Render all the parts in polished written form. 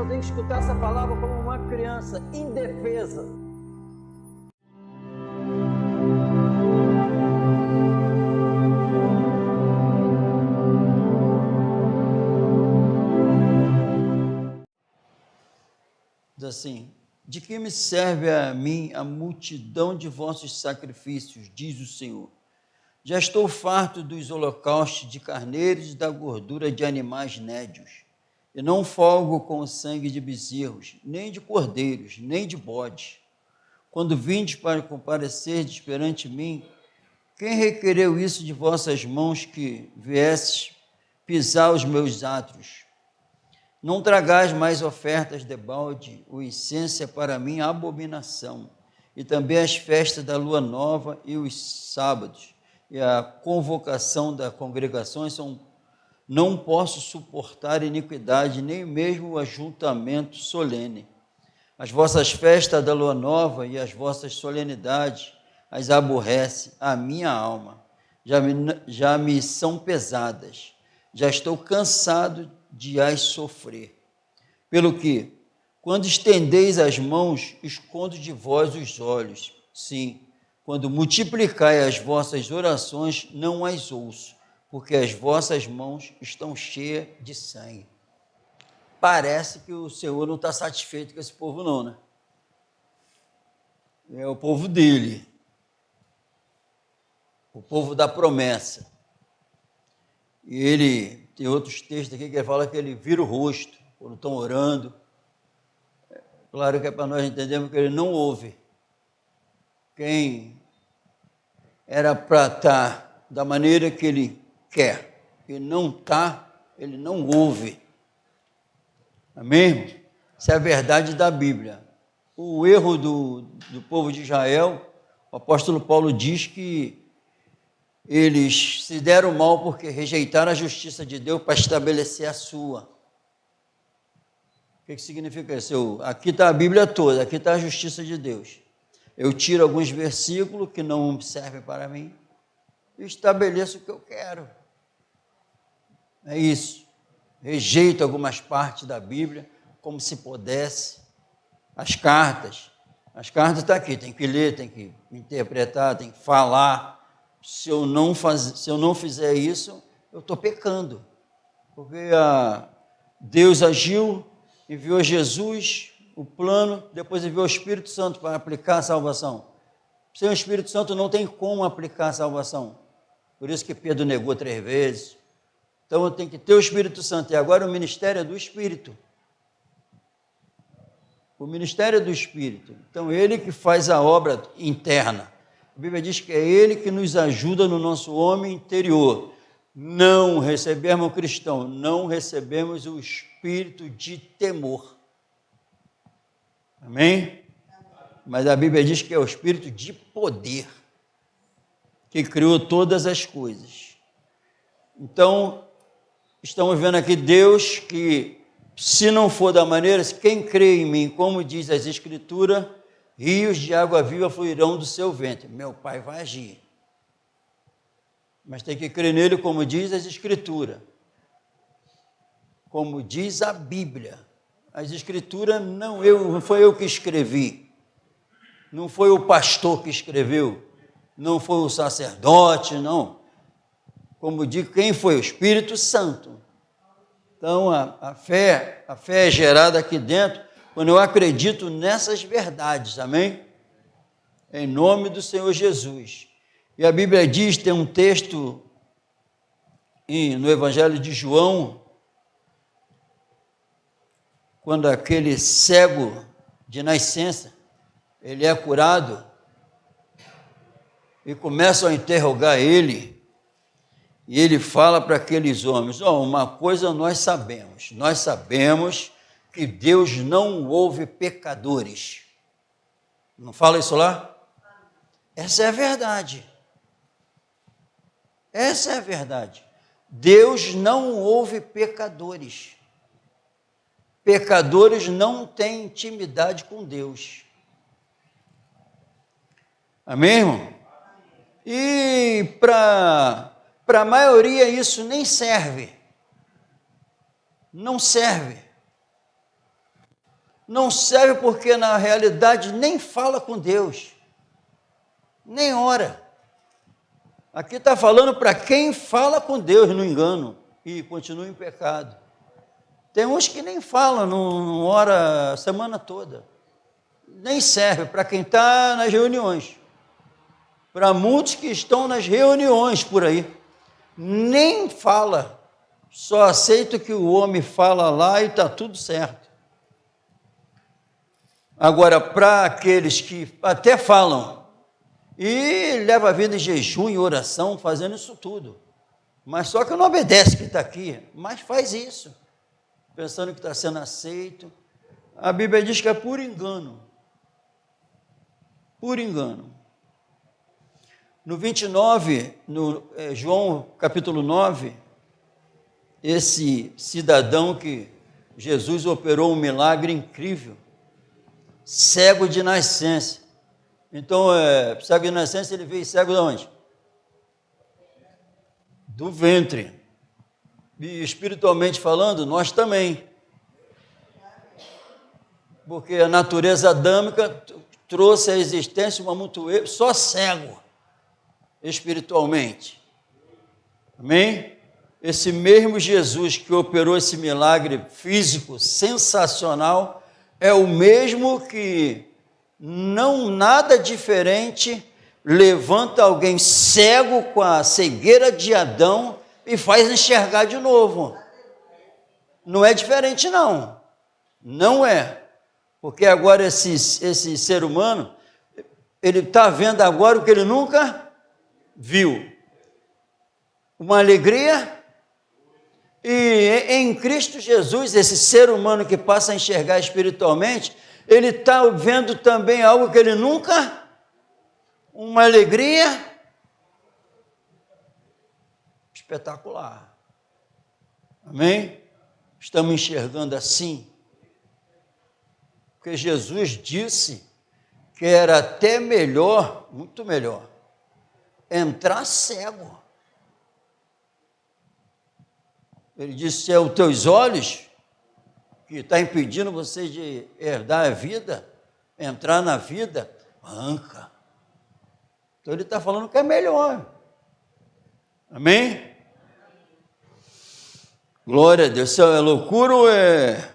eu tenho que escutar essa palavra como uma criança indefesa. Diz assim: de que me serve a mim a multidão de vossos sacrifícios, diz o Senhor. Já estou farto dos holocaustos de carneiros e da gordura de animais nédios. E não folgo com o sangue de bezerros, nem de cordeiros, nem de bodes. Quando vindes para comparecerdes perante mim, quem requereu isso de vossas mãos que viesses pisar os meus átrios? Não tragais mais ofertas de balde, o incenso é para mim abominação, e também as festas da lua nova e os sábados, e a convocação das congregações são. Não posso suportar iniquidade, nem mesmo o ajuntamento solene. As vossas festas da lua nova e as vossas solenidades as aborrece a minha alma. Já me são pesadas. Já estou cansado de as sofrer. Pelo que, quando estendeis as mãos, escondo de vós os olhos. Sim, quando multiplicai as vossas orações, não as ouço, porque as vossas mãos estão cheias de sangue. Parece que o Senhor não está satisfeito com esse povo não, né? É o povo dele, o povo da promessa. E ele, tem outros textos aqui que ele fala que ele vira o rosto quando estão orando. Claro que é para nós entendermos que ele não ouve. Quem era para estar da maneira que ele quer e não está, ele não ouve. Amém? Isso é a verdade da Bíblia. O erro do povo de Israel, o apóstolo Paulo diz que eles se deram mal porque rejeitaram a justiça de Deus para estabelecer a sua. O que significa isso? Aqui está a Bíblia toda, aqui está a justiça de Deus. Eu tiro alguns versículos que não servem para mim e estabeleço o que eu quero. É isso. Rejeito algumas partes da Bíblia, como se pudesse. As cartas estão aqui, tem que ler, tem que interpretar, tem que falar. Se eu não fizer isso, eu estou pecando. Porque Deus agiu, enviou Jesus, o plano, depois enviou o Espírito Santo para aplicar a salvação. Sem o Espírito Santo não tem como aplicar a salvação. Por isso que Pedro negou 3 vezes. Então eu tenho que ter o Espírito Santo. E agora o ministério é do Espírito. O ministério é do Espírito. Então ele que faz a obra interna. A Bíblia diz que é ele que nos ajuda no nosso homem interior. Não recebemos o cristão, não recebemos o espírito de temor. Amém? Mas a Bíblia diz que é o espírito de poder, que criou todas as coisas. Então, estamos vendo aqui Deus que, se não for da maneira, quem crê em mim, como diz as Escrituras, rios de água viva fluirão do seu ventre. Meu Pai vai agir. Mas tem que crer nele, como diz as Escrituras. Como diz a Bíblia. As Escrituras não foi eu que escrevi. Não foi o pastor que escreveu. Não foi o sacerdote, não. Como diz, quem foi? O Espírito Santo. Então, a fé é gerada aqui dentro quando eu acredito nessas verdades, amém? Em nome do Senhor Jesus. E a Bíblia diz, tem um texto no Evangelho de João, quando aquele cego de nascença, ele é curado, e começam a interrogar ele, e ele fala para aqueles homens, uma coisa nós sabemos que Deus não ouve pecadores. Não fala isso lá? Essa é a verdade. Essa é a verdade. Deus não ouve pecadores. Pecadores não têm intimidade com Deus. Amém, irmão? E para a maioria isso nem serve. Não serve. não serve porque, na realidade, nem fala com Deus, nem ora. Aqui está falando para quem fala com Deus no engano e continua em pecado. Tem uns que nem falam, não ora a semana toda. Nem serve para quem está nas reuniões. Para muitos que estão nas reuniões por aí, nem fala. Só aceita o que o homem fala lá e está tudo certo. Agora, para aqueles que até falam e levam a vida em jejum e oração, fazendo isso tudo, mas só que não obedece que está aqui, mas faz isso, pensando que está sendo aceito. A Bíblia diz que é por engano. Por engano. No 29, no João capítulo 9, esse cidadão que Jesus operou um milagre incrível, cego de nascença. Então, cego de nascença, ele veio cego de onde? Do ventre. E espiritualmente falando, nós também. Porque a natureza adâmica trouxe à existência uma montoeira, só cego, espiritualmente. Amém? Esse mesmo Jesus que operou esse milagre físico sensacional é o mesmo que, não nada diferente, levanta alguém cego com a cegueira de Adão e faz enxergar de novo. Não é diferente, não. Não é. Porque agora esse ser humano, ele está vendo agora o que ele nunca viu. Uma alegria. E em Cristo Jesus, esse ser humano que passa a enxergar espiritualmente, ele está vendo também algo que ele nunca, uma alegria espetacular. Amém? Estamos enxergando assim. Porque Jesus disse que era até melhor, muito melhor, entrar cego. Ele disse, se é os teus olhos que está impedindo você de herdar a vida, entrar na vida, arranca. Então ele está falando que é melhor. Amém? Glória a Deus. Se é loucura ou é...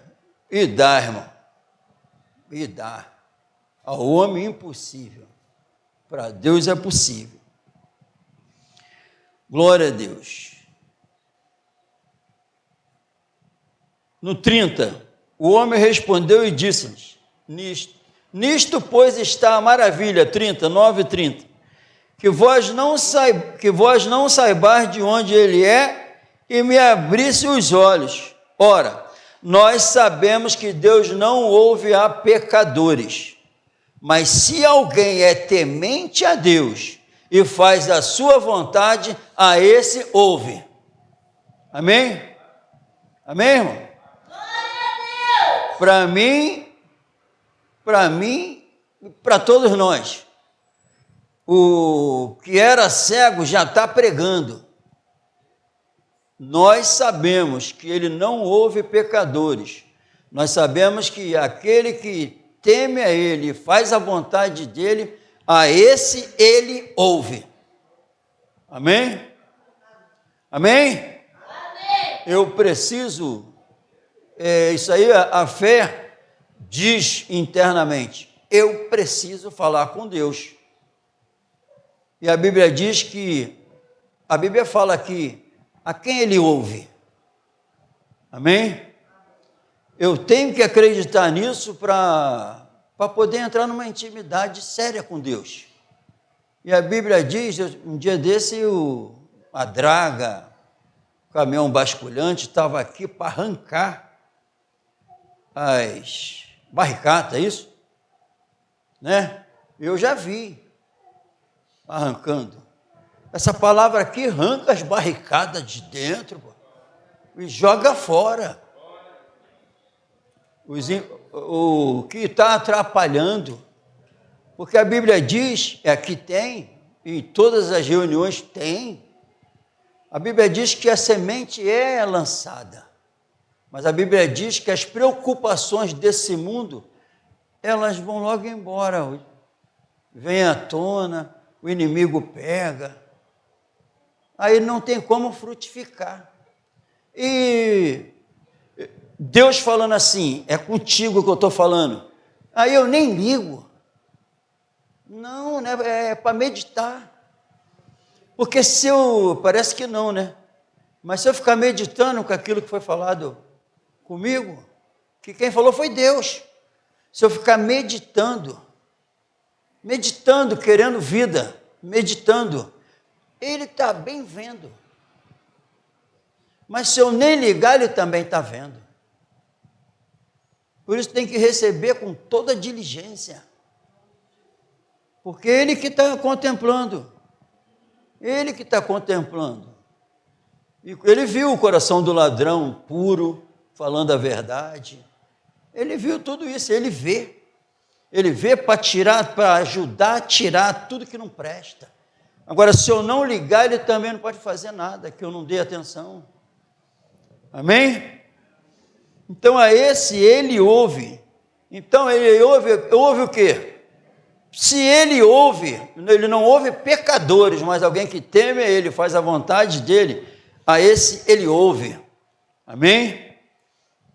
E dá, irmão. E dá. Ao homem impossível. Para Deus é possível. Glória a Deus. No 30, o homem respondeu e disse-lhes, nisto, pois, está a maravilha, 39 e 30, que vós não saibais de onde ele é e me abrisse os olhos. Ora, nós sabemos que Deus não ouve a pecadores, mas se alguém é temente a Deus e faz a sua vontade, a esse ouve. Amém? Amém, irmão? Para mim, para todos nós, o que era cego já está pregando. Nós sabemos que ele não ouve pecadores. Nós sabemos que aquele que teme a ele, faz a vontade dele, a esse ele ouve. Amém? Amém? Amém. Eu preciso... isso aí, a fé diz internamente, eu preciso falar com Deus. E a Bíblia diz que, a Bíblia fala aqui, a quem ele ouve? Amém? Eu tenho que acreditar nisso para poder entrar numa intimidade séria com Deus. E a Bíblia diz, um dia desse, a draga, o caminhão basculhante, estava aqui para arrancar as barricadas, é isso? Né? Eu já vi arrancando. Essa palavra aqui arranca as barricadas de dentro, pô, e joga fora. O que está atrapalhando, porque a Bíblia diz, aqui tem, em todas as reuniões tem, a Bíblia diz que a semente é lançada. Mas a Bíblia diz que as preocupações desse mundo, elas vão logo embora. Vem à tona, o inimigo pega. Aí não tem como frutificar. E Deus falando assim, é contigo que eu estou falando. Aí eu nem ligo. Não, né? É para meditar. Porque parece que não, né? Mas se eu ficar meditando com aquilo que foi falado comigo, que quem falou foi Deus. Se eu ficar meditando, querendo vida, meditando, Ele está bem vendo. Mas se eu nem ligar, Ele também está vendo. Por isso tem que receber com toda diligência. Porque Ele que está contemplando. Ele que está contemplando. E Ele viu o coração do ladrão puro, falando a verdade. Ele viu tudo isso, Ele vê. Ele vê para ajudar a tirar tudo que não presta. Agora, se eu não ligar, Ele também não pode fazer nada, que eu não dê atenção. Amém? Então, a esse Ele ouve. Então, Ele ouve o quê? Se Ele ouve, Ele não ouve pecadores, mas alguém que teme a Ele, faz a vontade dEle, a esse Ele ouve. Amém?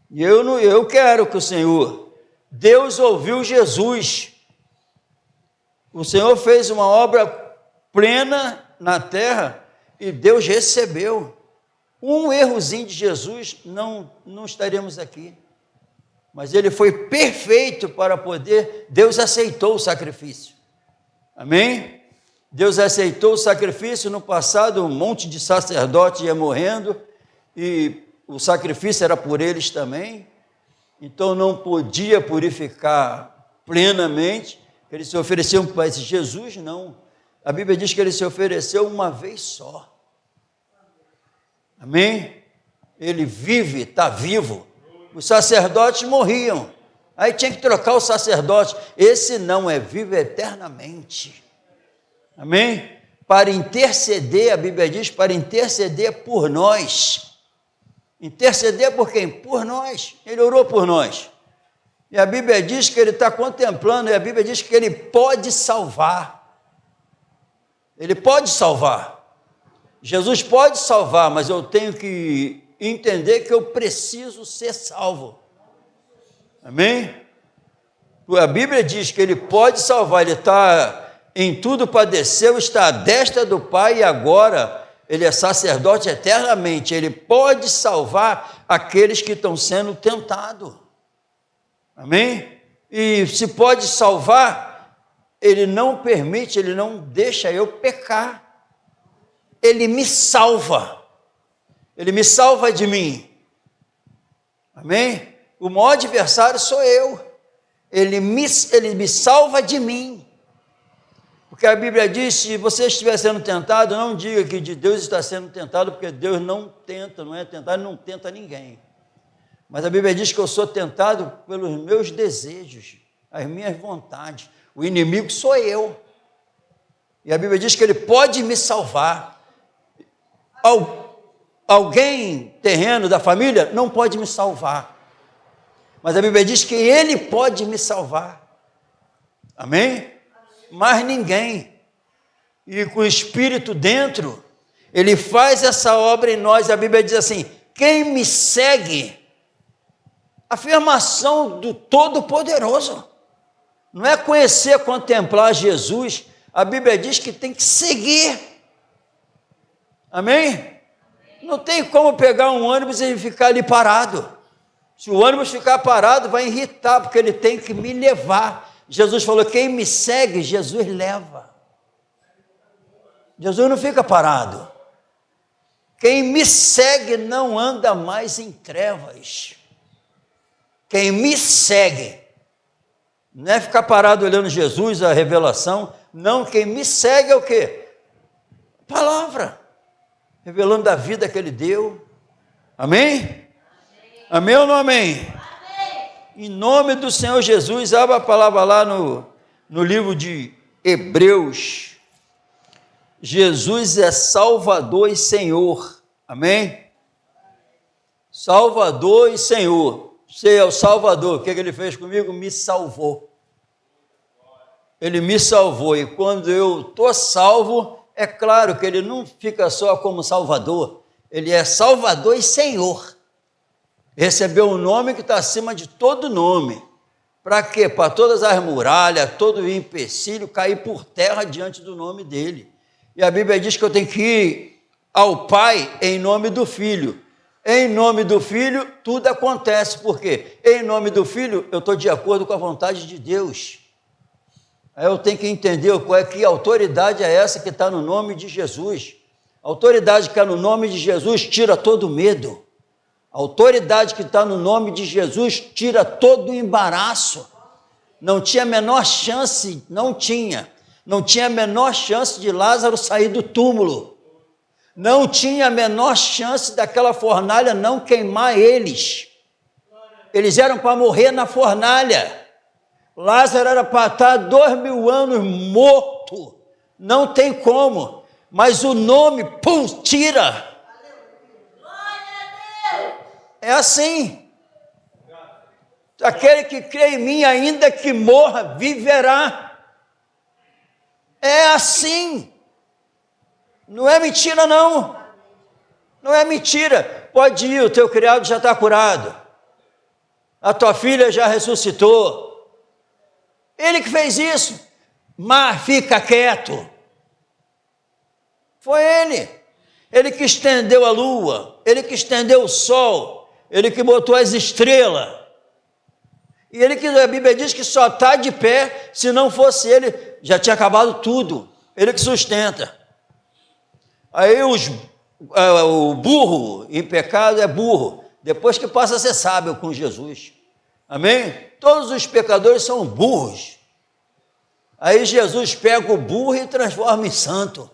E eu quero que o Senhor, Deus ouviu Jesus. O Senhor fez uma obra plena na terra e Deus recebeu. Um errozinho de Jesus, não estaríamos aqui. Mas Ele foi perfeito para poder, Deus aceitou o sacrifício. Amém? Deus aceitou o sacrifício. No passado, um monte de sacerdotes ia morrendo e o sacrifício era por eles também. Então não podia purificar plenamente. Eles se ofereciam para esse Jesus, não. A Bíblia diz que Ele se ofereceu uma vez só. Amém? Ele vive, está vivo. Os sacerdotes morriam. Aí tinha que trocar o sacerdote. Esse não é vivo eternamente. Amém? Para interceder, a Bíblia diz, para interceder por nós. Interceder por quem? Por nós. Ele orou por nós. E a Bíblia diz que Ele está contemplando, e a Bíblia diz que Ele pode salvar. Ele pode salvar. Jesus pode salvar, mas eu tenho que entender que eu preciso ser salvo. Amém? A Bíblia diz que Ele pode salvar, Ele está em tudo padeceu, está à destra do Pai e agora Ele é sacerdote eternamente. Ele pode salvar aqueles que estão sendo tentados. Amém? E se pode salvar, Ele não permite, Ele não deixa eu pecar. Ele me salva. Ele me salva de mim. Amém? O maior adversário sou eu. Ele me salva de mim. Porque a Bíblia diz, se você estiver sendo tentado, não diga que de Deus está sendo tentado, porque Deus não tenta, não é tentado, não tenta ninguém. Mas a Bíblia diz que eu sou tentado pelos meus desejos, as minhas vontades. O inimigo sou eu. E a Bíblia diz que Ele pode me salvar. Alguém terreno da família não pode me salvar. Mas a Bíblia diz que Ele pode me salvar. Amém? Mas ninguém. E com o Espírito dentro, Ele faz essa obra em nós. A Bíblia diz assim, quem me segue, afirmação do Todo-Poderoso. Não é conhecer, contemplar Jesus. A Bíblia diz que tem que seguir. Amém? Não tem como pegar um ônibus e ficar ali parado. Se o ônibus ficar parado, vai irritar, porque ele tem que me levar. Jesus falou, quem me segue, Jesus leva. Jesus não fica parado. Quem me segue não anda mais em trevas. Quem me segue, não é ficar parado olhando Jesus, a revelação. Não, quem me segue é o quê? Palavra. Revelando a vida que Ele deu. Amém? Amém ou não amém? Amém. Em nome do Senhor Jesus, abra a palavra lá no livro de Hebreus. Jesus é Salvador e Senhor. Amém? Salvador e Senhor. Você é o Salvador. O que ele fez comigo? Me salvou. Ele me salvou. E quando eu estou salvo, é claro que ele não fica só como Salvador. Ele é Salvador e Senhor. Recebeu um nome que está acima de todo nome. Para quê? Para todas as muralhas, todo o empecilho cair por terra diante do nome dele. E a Bíblia diz que eu tenho que ir ao Pai em nome do Filho. Em nome do Filho, tudo acontece. Por quê? Em nome do Filho, eu estou de acordo com a vontade de Deus. Aí eu tenho que entender que autoridade é essa que está no nome de Jesus. A autoridade que está no nome de Jesus tira todo o medo. A autoridade que está no nome de Jesus tira todo o embaraço. Não tinha a menor chance, não tinha a menor chance de Lázaro sair do túmulo. Não tinha a menor chance daquela fornalha não queimar eles. Eles eram para morrer na fornalha. Lázaro era para estar 2000 anos morto. Não tem como. Mas o nome, pum, tira. É assim. Aquele que crê em mim, ainda que morra, viverá. É assim. Não é mentira, não. Não é mentira. Pode ir, o teu criado já está curado. A tua filha já ressuscitou. Ele que fez isso. Mas fica quieto. Foi ele. Ele que estendeu a lua. Ele que estendeu o sol. Ele que botou as estrelas. E ele que a Bíblia diz que só está de pé. Se não fosse ele, já tinha acabado tudo. Ele que sustenta. Aí o burro em pecado é burro. Depois que passa a ser sábio com Jesus. Amém? Todos os pecadores são burros. Aí Jesus pega o burro e transforma em santo.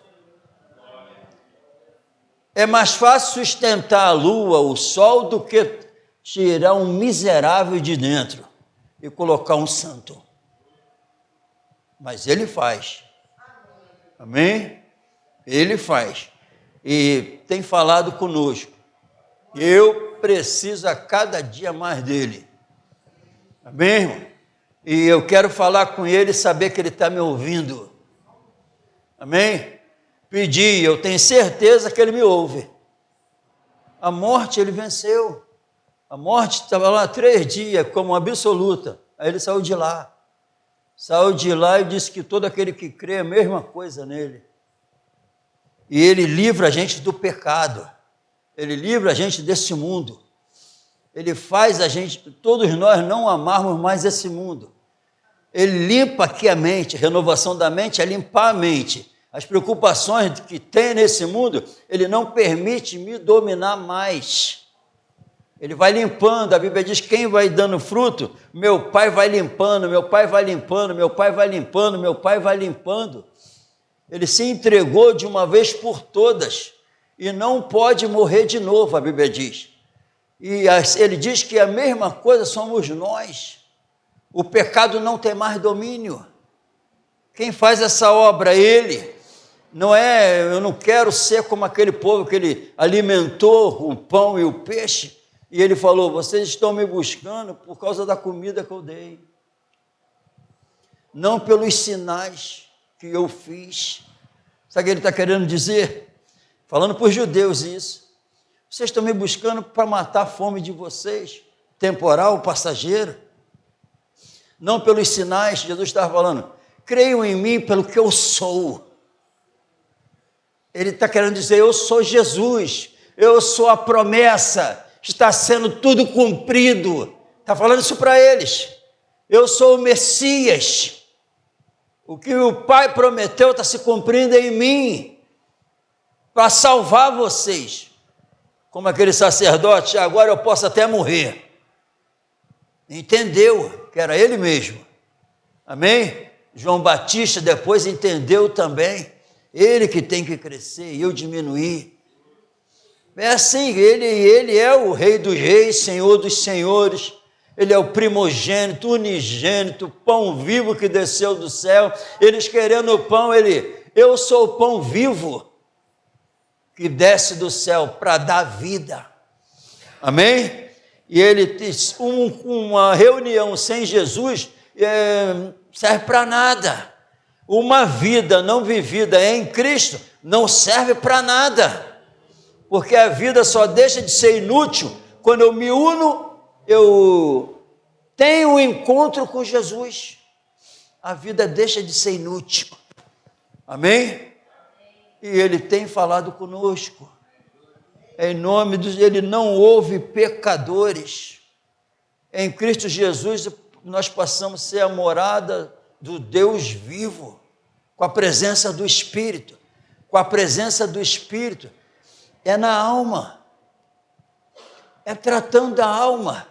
É mais fácil sustentar a lua, o sol, do que tirar um miserável de dentro e colocar um santo. Mas ele faz. Amém? Ele faz. E tem falado conosco. Eu preciso a cada dia mais dele. Amém, irmão? E eu quero falar com ele e saber que ele está me ouvindo. Amém? Pedi, eu tenho certeza que ele me ouve. A morte ele venceu. A morte estava lá 3 dias como absoluta. Aí ele saiu de lá. Saiu de lá e disse que todo aquele que crê é a mesma coisa nele. E ele livra a gente do pecado. Ele livra a gente desse mundo. Ele faz a gente, todos nós não amarmos mais esse mundo. Ele limpa aqui a mente. A renovação da mente é limpar a mente. As preocupações que tem nesse mundo, ele não permite me dominar mais. Ele vai limpando. A Bíblia diz que quem vai dando fruto, meu Pai vai limpando, meu Pai vai limpando, meu Pai vai limpando, meu Pai vai limpando. Ele se entregou de uma vez por todas e não pode morrer de novo, a Bíblia diz. E ele diz que a mesma coisa somos nós. O pecado não tem mais domínio. Quem faz essa obra? Ele. Não é, eu não quero ser como aquele povo que ele alimentou o pão e o peixe. E ele falou, vocês estão me buscando por causa da comida que eu dei. Não pelos sinais que eu fiz. Sabe o que ele está querendo dizer? Falando para os judeus isso. Vocês estão me buscando para matar a fome de vocês, temporal, passageiro. Não pelos sinais, Jesus estava falando, creiam em mim pelo que eu sou. Ele está querendo dizer, eu sou Jesus, eu sou a promessa, está sendo tudo cumprido. Está falando isso para eles. Eu sou o Messias. O que o Pai prometeu está se cumprindo em mim, para salvar vocês. Como aquele sacerdote, agora eu posso até morrer. Entendeu que era ele mesmo. Amém? João Batista depois entendeu também. Ele que tem que crescer e eu diminuir. É assim, ele é o Rei dos Reis, Senhor dos Senhores. Ele é o primogênito, unigênito, pão vivo que desceu do céu. Eles querendo o pão, eu sou o pão vivo que desce do céu para dar vida. Amém? E ele diz, uma reunião sem Jesus serve para nada. Uma vida não vivida em Cristo não serve para nada. Porque a vida só deixa de ser inútil quando eu me uno, eu tenho um encontro com Jesus. A vida deixa de ser inútil. Amém? E ele tem falado conosco. Em nome de ele não houve pecadores. Em Cristo Jesus nós passamos a ser a morada do Deus vivo, com a presença do Espírito. Com a presença do Espírito. É na alma. É tratando da alma.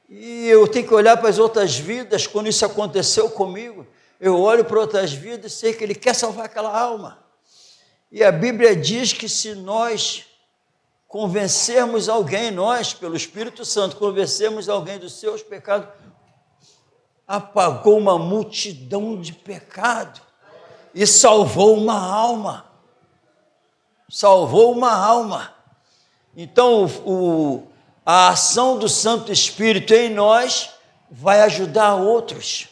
E eu tenho que olhar para as outras vidas, quando isso aconteceu comigo, eu olho para outras vidas e sei que ele quer salvar aquela alma. E a Bíblia diz que se nós convencermos alguém, nós, pelo Espírito Santo, convencermos alguém dos seus pecados, apagou uma multidão de pecado e salvou uma alma. Salvou uma alma. Então, a ação do Santo Espírito em nós vai ajudar outros.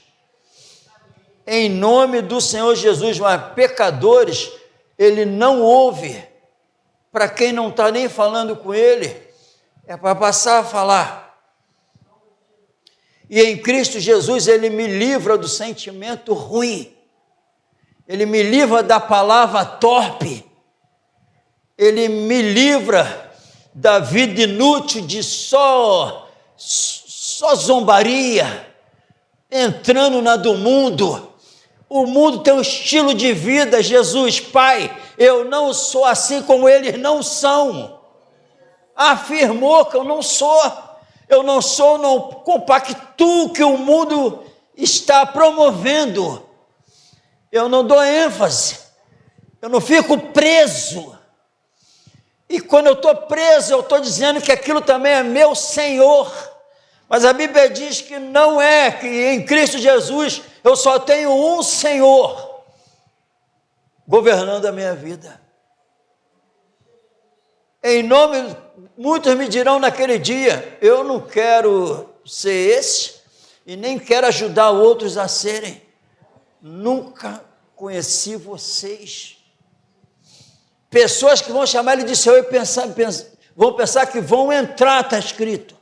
Em nome do Senhor Jesus, mas pecadores, ele não ouve. Para quem não está nem falando com ele, é para passar a falar. E em Cristo Jesus, ele me livra do sentimento ruim. Ele me livra da palavra torpe. Ele me livra da vida inútil de só zombaria, entrando na do mundo. O mundo tem um estilo de vida, Jesus, Pai, eu não sou assim como eles não são. Afirmou que eu não sou, não compactuo que o mundo está promovendo. Eu não dou ênfase, eu não fico preso. E quando eu estou preso, eu estou dizendo que aquilo também é meu Senhor. Mas a Bíblia diz que não é, que em Cristo Jesus eu só tenho um Senhor governando a minha vida. Em nome, muitos me dirão naquele dia, eu não quero ser esse e nem quero ajudar outros a serem. Nunca conheci vocês. Pessoas que vão chamar ele de Senhor e vão pensar que vão entrar, está escrito.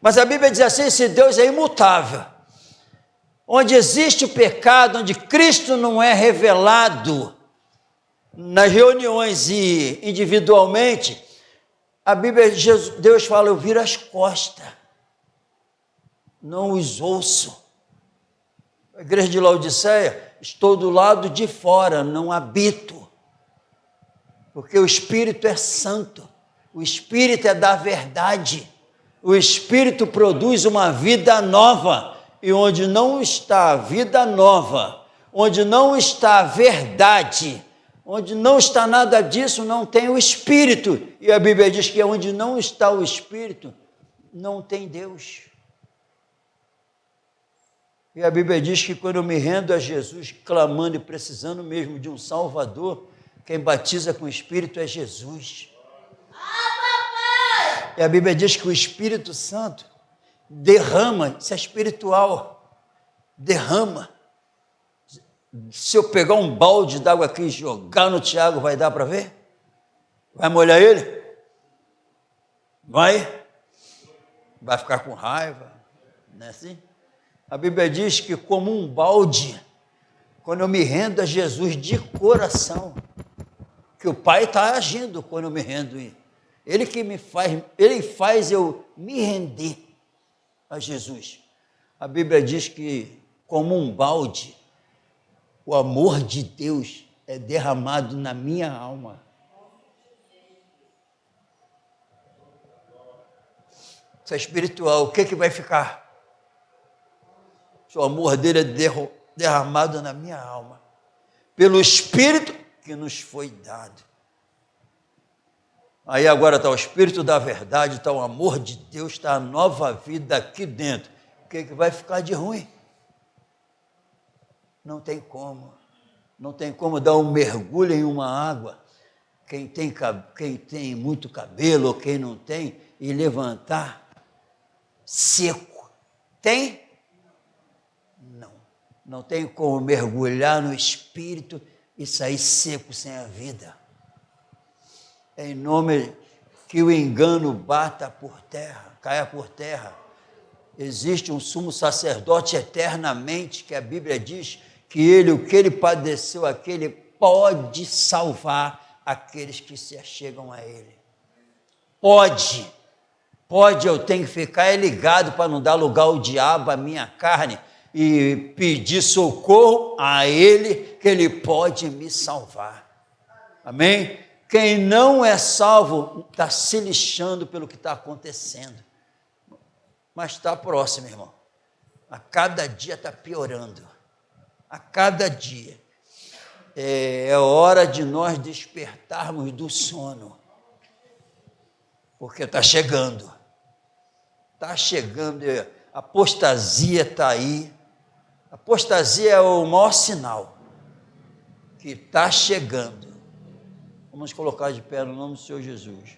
Mas a Bíblia diz assim, esse Deus é imutável. Onde existe o pecado, onde Cristo não é revelado, nas reuniões e individualmente, a Bíblia, Deus fala, eu viro as costas, não os ouço. A igreja de Laodiceia, estou do lado de fora, não habito. Porque o Espírito é santo, o Espírito é da verdade, o Espírito produz uma vida nova, e onde não está a vida nova, onde não está a verdade, onde não está nada disso, não tem o Espírito, e a Bíblia diz que onde não está o Espírito, não tem Deus. E a Bíblia diz que quando eu me rendo a Jesus, clamando e precisando mesmo de um Salvador, quem batiza com o Espírito é Jesus. E a Bíblia diz que o Espírito Santo derrama, isso é espiritual, derrama. Se eu pegar um balde d'água aqui e jogar no Tiago, vai dar para ver? Vai molhar ele? Vai ficar com raiva, não é assim? A Bíblia diz que como um balde, quando eu me rendo a Jesus de coração, que o Pai está agindo quando eu me rendo, Ele que me faz, Ele faz eu me render a Jesus. A Bíblia diz que como um balde, o amor de Deus é derramado na minha alma. Isso é espiritual, o que vai ficar? Se o amor dele é derramado na minha alma, pelo Espírito que nos foi dado. Aí agora está o Espírito da verdade, está o amor de Deus, está a nova vida aqui dentro. O que vai ficar de ruim? Não tem como. Não tem como dar um mergulho em uma água. Quem tem muito cabelo ou quem não tem, e levantar seco. Tem? Não. Não tem como mergulhar no Espírito e sair seco sem a vida. É em nome que o engano bata por terra, caia por terra. Existe um sumo sacerdote eternamente, que a Bíblia diz que ele, o que ele padeceu, aquele pode salvar aqueles que se achegam a ele. Pode, eu tenho que ficar ligado para não dar lugar ao diabo, à minha carne, e pedir socorro a ele, que ele pode me salvar. Amém? Quem não é salvo está se lixando pelo que está acontecendo. Mas está próximo, irmão. A cada dia está piorando. A cada dia. É hora de nós despertarmos do sono. Porque está chegando. Está chegando. A apostasia está aí. A apostasia é o maior sinal que está chegando. Vamos colocar de pé no nome do Senhor Jesus.